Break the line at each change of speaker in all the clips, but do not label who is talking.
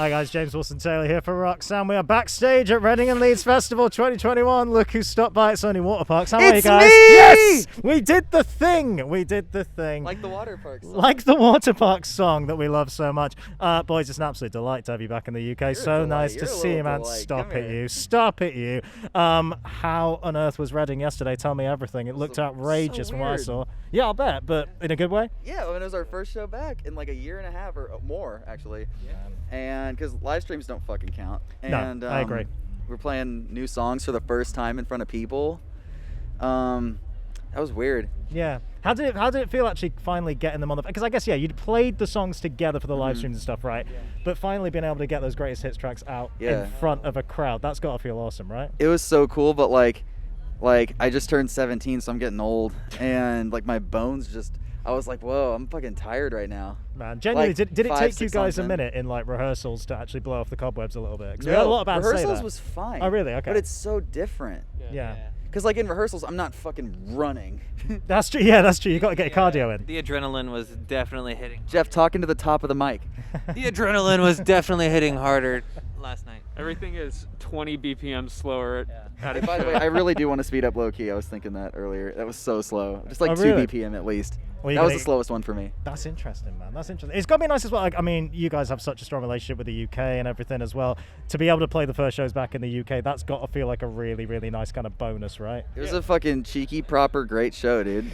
Hi guys, James Wilson-Taylor here for Roxanne. We are backstage at Reading Leeds Festival 2021. Look who stopped by. It's only Waterparks. How are you guys?
Me!
Yes! We did the thing! We did the thing.
Like the Waterparks song.
Like the Waterparks song that we love so much. Boys, it's an absolute delight to have you back in the UK.
You're
so
a
nice
delight.
to
You're a
see you,
little
man.
delight.
Stop
Come
it,
here.
you. Stop it, you. How on earth was Reading yesterday? Tell me everything. It looked outrageous
so
from what I
weird.
saw. Yeah, I'll bet, but in a good way?
Yeah, I mean, it was our first show back in like a year and a half or more, actually.
Yeah.
And because live streams don't fucking count. And,
No, I agree.
We're playing new songs for the first time in front of people. That was weird.
Yeah. How did it feel actually finally getting them on the... Because I guess, yeah, you'd played the songs together for the live streams and stuff, right? Yeah. But finally being able to get those greatest hits tracks out in front of a crowd, that's got to feel awesome, right?
It was so cool, but like I just turned 17, so I'm getting old. And like my bones just... I was like, whoa, I'm fucking tired right now.
Man, genuinely,
Like,
did it
5,
take you
6
guys a
songs in.
minute in like rehearsals to actually blow off the cobwebs a little bit? Because
No,
we had a lot of bands say
rehearsals
that.
was fine.
Oh, really? Okay.
But it's so different.
Yeah.
Because like in rehearsals, I'm not fucking running.
That's true. Yeah, that's true. You got to get your cardio in.
The adrenaline was definitely hitting.
Geoff, talking to the top of the mic.
The adrenaline was definitely hitting harder last night.
Everything is 20 BPM slower at a
By the
show.
way, I really do want to speed up low key. I was thinking that earlier. That was so slow. Just like
Oh,
2
really?
BPM at least.
Well,
That was the slowest one for me.
That's interesting, man. That's interesting. It's got to be nice as well. Like, I mean, you guys have such a strong relationship with the UK and everything as well. To be able to play the first shows back in the UK, that's got to feel like a really, really nice kind of bonus, right?
It was a fucking cheeky, proper, great show, dude.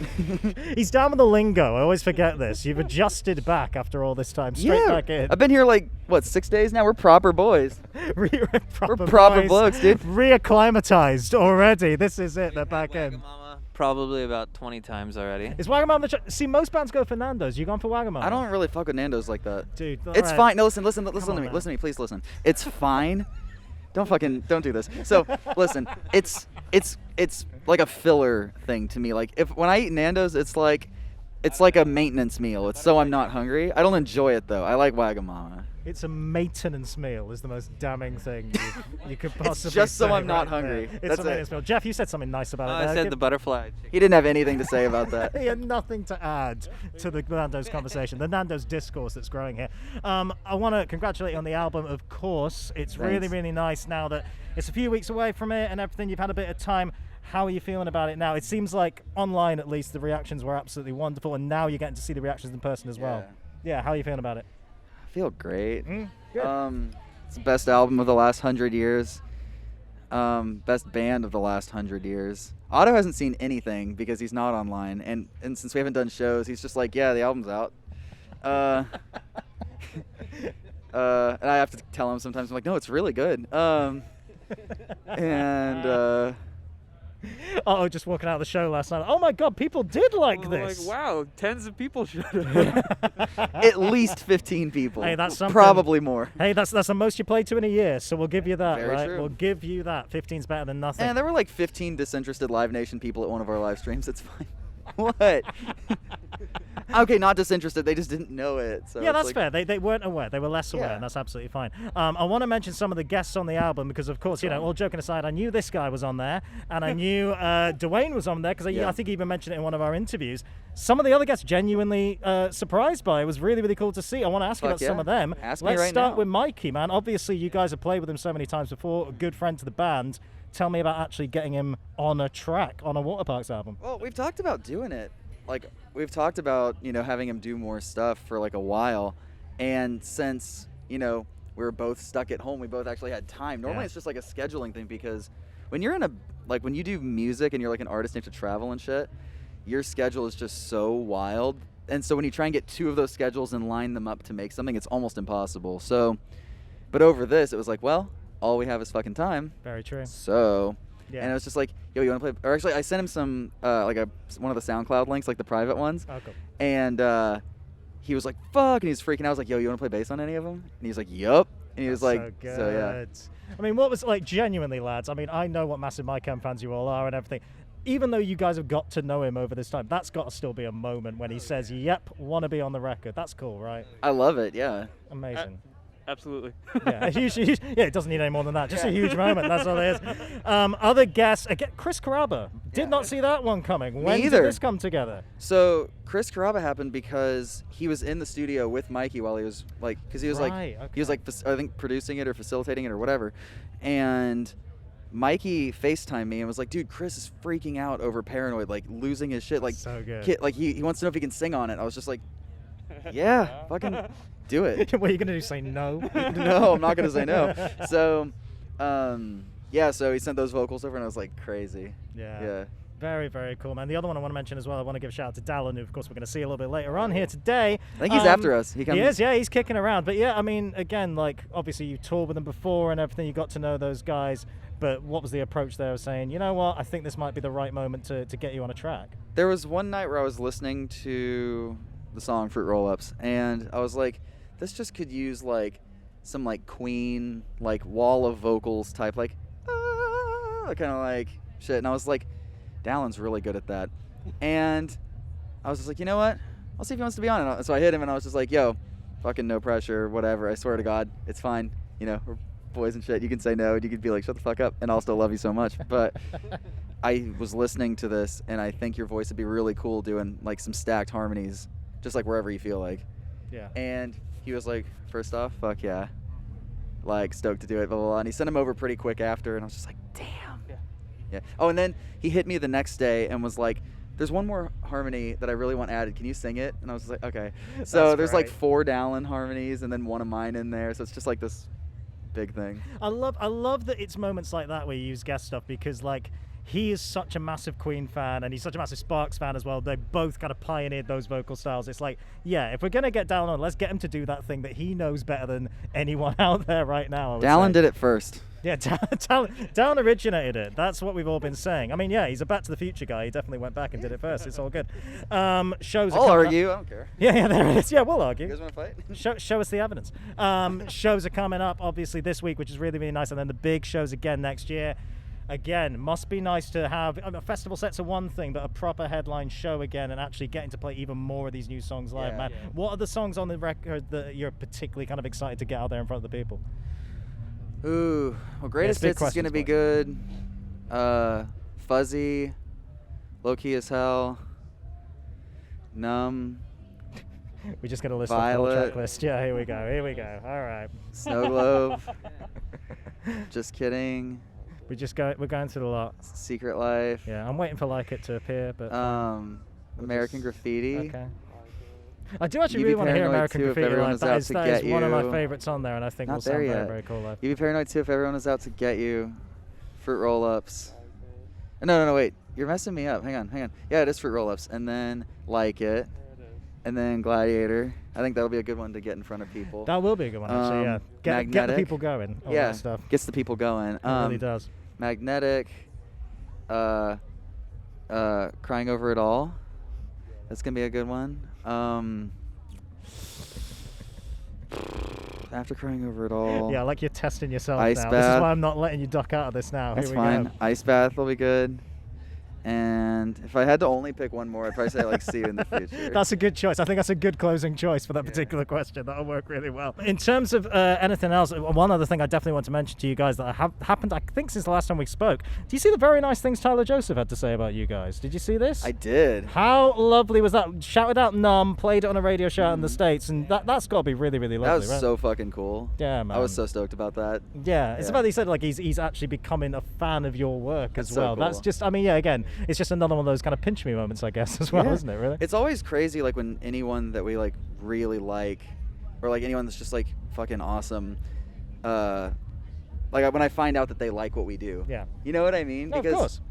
He's down with the lingo. I always forget this. You've adjusted back after all this time, straight back in.
I've been here like, what, 6 days now? We're proper boys.
We're
proper
boys.
blokes, dude.
Reacclimatized already. This is it. They're back in.
Wagamama probably about 20 times already.
Is Wagamama the... See, most bands go for Nando's. You gone for Wagamama?
I don't really fuck with Nando's like that.
Dude,
It's
alright.
fine. No, listen to me.
on,
Listen
man.
to me. Please listen. It's fine. Don't do this. So, listen. It's like a filler thing to me. Like when I eat Nando's, it's like a maintenance meal. It's so I'm not hungry. I don't enjoy it though. I like Wagamama.
It's a maintenance meal is the most damning thing you could possibly
just so
say
I'm not
right
hungry.
there. It's
That's
a maintenance
it.
meal. Jeff, you said something nice about it.
I
there.
said
Give-
the butterfly chicken.
He didn't have anything to say about that.
He had nothing to add to the Nando's conversation, the Nando's discourse that's growing here. I want to congratulate you on the album, of course. It's really,
Thanks.
really nice now that it's a few weeks away from it and everything. You've had a bit of time. How are you feeling about it now? It seems like online, at least, the reactions were absolutely wonderful, and now you're getting to see the reactions in person as well. Yeah, how are you feeling about it?
I feel great.
Good.
It's the best album of the last 100 years. Best band of the last 100 years. Otto hasn't seen anything because he's not online, and since we haven't done shows, he's just like, yeah, the album's out. And I have to tell him sometimes. I'm like, no, it's really good.
Oh, just walking out of the show last night. Oh my God, people did like
We're
this.
like, wow, tens of people showed up.
At least 15 people.
Hey, that's something.
Probably more.
Hey, that's the most you played to in a year, so we'll give you that,
Very
right?
true.
We'll give you that. 15's better than nothing.
And there were like 15 disinterested Live Nation people at one of our live streams. It's fine. What? Okay, not disinterested. They just didn't know it. So
yeah,
it's
that's
like,
fair. They weren't aware. They were less aware,
Yeah.
and that's absolutely fine. I want to mention some of the guests on the album because, of course, you know, all joking aside, I knew this guy was on there, and I knew Dwayne was on there because I think he even mentioned it in one of our interviews. Some of the other guests genuinely surprised by it. It was really, really cool to see. I want to ask you
Fuck
about some
yeah.
of them.
Ask me
Let's
right
start
now.
with Mikey, man. Obviously, you guys have played with him so many times before. A good friend to the band. Tell me about actually getting him on a track on a Waterparks album.
Well, we've talked about doing it. Like, we've talked about, having him do more stuff for like a while. And since, we were both stuck at home, we both actually had time. Normally it's just like a scheduling thing because when you're when you do music and you're like an artist and you have to travel and shit, your schedule is just so wild. And so when you try and get 2 of those schedules and line them up to make something, it's almost impossible. So, but over this, it was like, well, all we have is fucking time.
Very true.
So...
Yeah.
And it was just like, yo, you want to play? Or actually, I sent him some, one of the SoundCloud links, like the private ones.
Oh, cool.
And he was like, fuck. And he was freaking out. I was like, yo, you want to play bass on any of them? And he was like, yup. And he was like,
so good.
so yeah.
I mean, what was like genuinely, lads? I mean, I know what massive My Chem fans you all are and everything. Even though you guys have got to know him over this time, that's got to still be a moment when he says, yep, want to be on the record. That's cool, right?
I love it, yeah.
Amazing.
Absolutely.
Yeah, a huge, yeah, it doesn't need any more than that. Just a huge moment. That's all it is. Other guests, again, Chris Carrabba. Did not see that one coming. When did this come together?
So Chris Carrabba happened because he was in the studio with Mikey while he was like, because he was he was like, I think producing it or facilitating it or whatever, and Mikey FaceTimed me and was like, dude, Chris is freaking out over Paranoid, like losing his shit. Like,
so good.
Like he wants to know if he can sing on it. I was just like, yeah, fucking do it.
What are you going to do, say no?
No, I'm not going to say no. So, yeah, so he sent those vocals over and I was like, crazy. Yeah.
Very, very cool, man. The other one I want to mention as well, I want to give a shout out to Dallon, who, of course, we're going to see a little bit later on here today.
I think he's after us.
He is, yeah, he's kicking around. But, yeah, I mean, again, like, obviously you toured with them before and everything. You got to know those guys. But what was the approach there of saying, you know what, I think this might be the right moment to get you on a track?
There was one night where I was listening to the song Fruit Roll-Ups, and I was like, this just could use, like, some, like, Queen, like, wall of vocals type, like, kind of like shit. And I was like, Dallon's really good at that. And I was just like, you know what? I'll see if he wants to be on it. So I hit him and I was just like, yo, fucking no pressure, whatever. I swear to God, it's fine. You know, we're boys and shit. You can say no and you can be like, shut the fuck up, and I'll still love you so much. But I was listening to this and I think your voice would be really cool doing like some stacked harmonies, just like wherever you feel like.
Yeah.
And he was like, first off, fuck yeah. Like, stoked to do it, blah, blah, blah. And he sent him over pretty quick after, and I was just like, damn. Yeah. Oh, and then he hit me the next day and was like, there's one more harmony that I really want added. Can you sing it? And I was like, okay. So there's like 4 Dallon harmonies and then one of mine in there. So it's just like this big thing.
I love that it's moments like that where you use guest stuff, because like he is such a massive Queen fan and he's such a massive Sparks fan as well. They both kind of pioneered those vocal styles. It's like, yeah, if we're going to get Dallon on, let's get him to do that thing that he knows better than anyone out there right now.
Dallon did it first.
Yeah, Dallon originated it. That's what we've all been saying. I mean, yeah, he's a Back to the Future guy. He definitely went back and did it first. It's all good. Shows
I'll argue. I don't care.
Yeah, there it is. Yeah, we'll argue.
You guys want to fight?
Show us the evidence. Shows are coming up, obviously, this week, which is really, really nice. And then the big shows again next year. Again, must be nice to have festival sets are one thing, but a proper headline show again and actually getting to play even more of these new songs live, man. Yeah. What are the songs on the record that you're particularly kind of excited to get out there in front of the people?
Ooh, well, Greatest Hits is going to be good. Fuzzy, Low Key as Hell, Numb.
We're just going to list the whole checklist. Yeah, here we go. All right.
Snow Globe. Just Kidding.
We're going through the lot.
Secret Life.
Yeah, I'm waiting for Like It to appear, but
American Graffiti.
Okay. I do actually really want to hear American Graffiti live. That is one of my favorites on there, and I think will sound very, very cool live.
You'd be paranoid too if everyone is out to get you. Fruit Roll-Ups. No, wait. You're messing me up. Hang on. Yeah, it is Fruit Roll-Ups, and then Like It, and then Gladiator. I think that'll be a good one to get in front of people.
That will be a good one, actually. Yeah, get the people going. All that stuff.
Gets the people going.
It really does.
Magnetic. Crying Over It All. That's gonna be a good one. After Crying Over It All.
Yeah, like you're testing yourself
Ice
now.
Bath.
This is why I'm not letting you duck out of this now.
That's
Here we
fine.
go.
Ice Bath will be good. And if I had to only pick one more, I'd probably say like See You in the Future.
That's a good choice. I think that's a good closing choice for that particular question. That'll work really well. In terms of anything else, one other thing I definitely want to mention to you guys that happened, I think, since the last time we spoke. Do you see the very nice things Tyler Joseph had to say about you guys? Did you see this?
I did.
How lovely was that? Shouted out Numb, played it on a radio show out in the States, and that's got to be really, really lovely,
That was so fucking cool.
Yeah, man.
I was so stoked about that.
Yeah, it's about he said like he's actually becoming a fan of your work as well.
So cool.
That's just, I mean, yeah, again, it's just another one of those kind of pinch me moments, I guess, as well, isn't it, really?
It's always crazy, like, when anyone that we, like, really like, or, like, anyone that's just, like, fucking awesome, like, when I find out that they like what we do.
Yeah.
You know what I mean?
No,
because,
of course.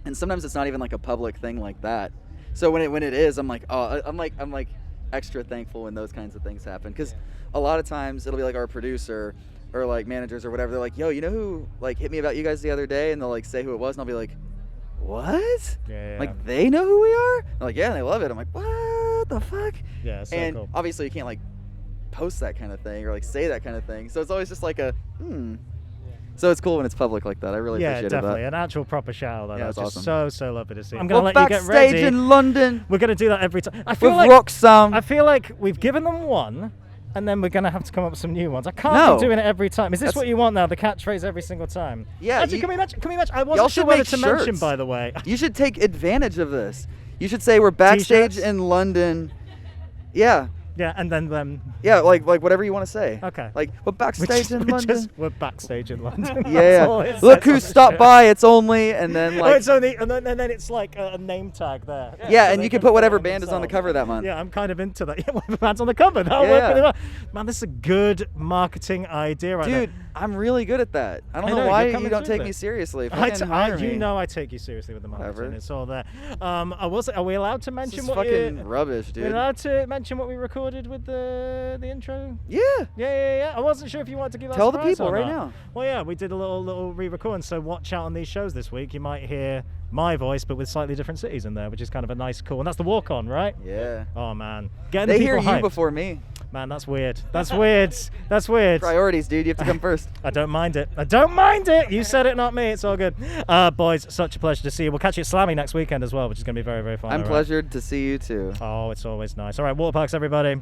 And sometimes it's not even, like, a public thing like that. So when it is, I'm like, oh, I'm like extra thankful when those kinds of things happen. Because a lot of times it'll be, like, our producer or, like, managers or whatever. They're like, yo, you know who, like, hit me about you guys the other day? And they'll, like, say who it was, and I'll be like, what?
Yeah.
Like, they know who we are? They're like, yeah, and they love it. I'm like, what the fuck?
Yeah, so
and
cool.
Obviously you can't, like, post that kind of thing or, like, say that kind of thing. So it's always just like a, So it's cool when it's public like that. I really appreciate
definitely.
that.
An actual proper shout out.
Yeah,
That's
that's
just
awesome.
so lovely to see. I'm going to let you get
backstage
ready.
in London.
We're going to do that every time.
With Roxanne.
I feel like we've given them one. and then we're gonna have to come up with some new ones. I can't
No.
be doing it every time. Is this
That's-
what you want now? The catchphrase every single time?
Yeah,
Actually,
you-
can we mention? I
Y'all
wasn't sure
should
whether
make
to mention,
shirts.
by the way.
You should take advantage of this. You should say we're backstage
T-shirts?
in London. Yeah.
Yeah, and then
Yeah, like whatever you want to say.
Okay.
Like, we're backstage in London.
we're backstage in London.
Yeah,
That's all it
yeah. Look
says on
who
the
stopped
shirt.
by. It's only, and then
Oh,
like,
it's only, and then it's like a name tag there.
yeah,
So
and
they
you can
put
put whatever
it
band is on the
themselves.
cover that month.
Yeah, I'm kind of into that. Yeah, whatever band's on the cover. That'll
Yeah,
work
yeah.
really well. Man, this is a good marketing idea right there.
Dude, I'm really good at that. I don't
I
know
know,
why
you're
you
coming
don't
through
take
it.
me seriously.
I
Fucking hire me.
you know I take you seriously with the marketing.
Whatever.
It's all there. Are we allowed to
This
mention
is
what
fucking rubbish,
We're
dude.
allowed to mention what we recorded with the intro?
Yeah.
Yeah. I wasn't sure if you wanted to give that
Tell the
surprise
people
or
right
not.
now.
Well, yeah, we did a little re-recording, so watch out on these shows this week. You might hear my voice, but with slightly different cities in there, which is kind of a nice, cool. And that's the walk on, right?
Yeah.
Oh man, getting
They
the
hear
people
you
hyped.
before me.
Man, that's weird. That's weird. That's weird.
Priorities, dude. You have to come first.
I don't mind it. I don't mind it. You said it, not me. It's all good. Boys, such a pleasure to see you. We'll catch you at Slammy next weekend as well, which is going to be very, very fun.
I'm
all right?
pleasured to see you too.
Oh, it's always nice. All right, Waterparks, everybody.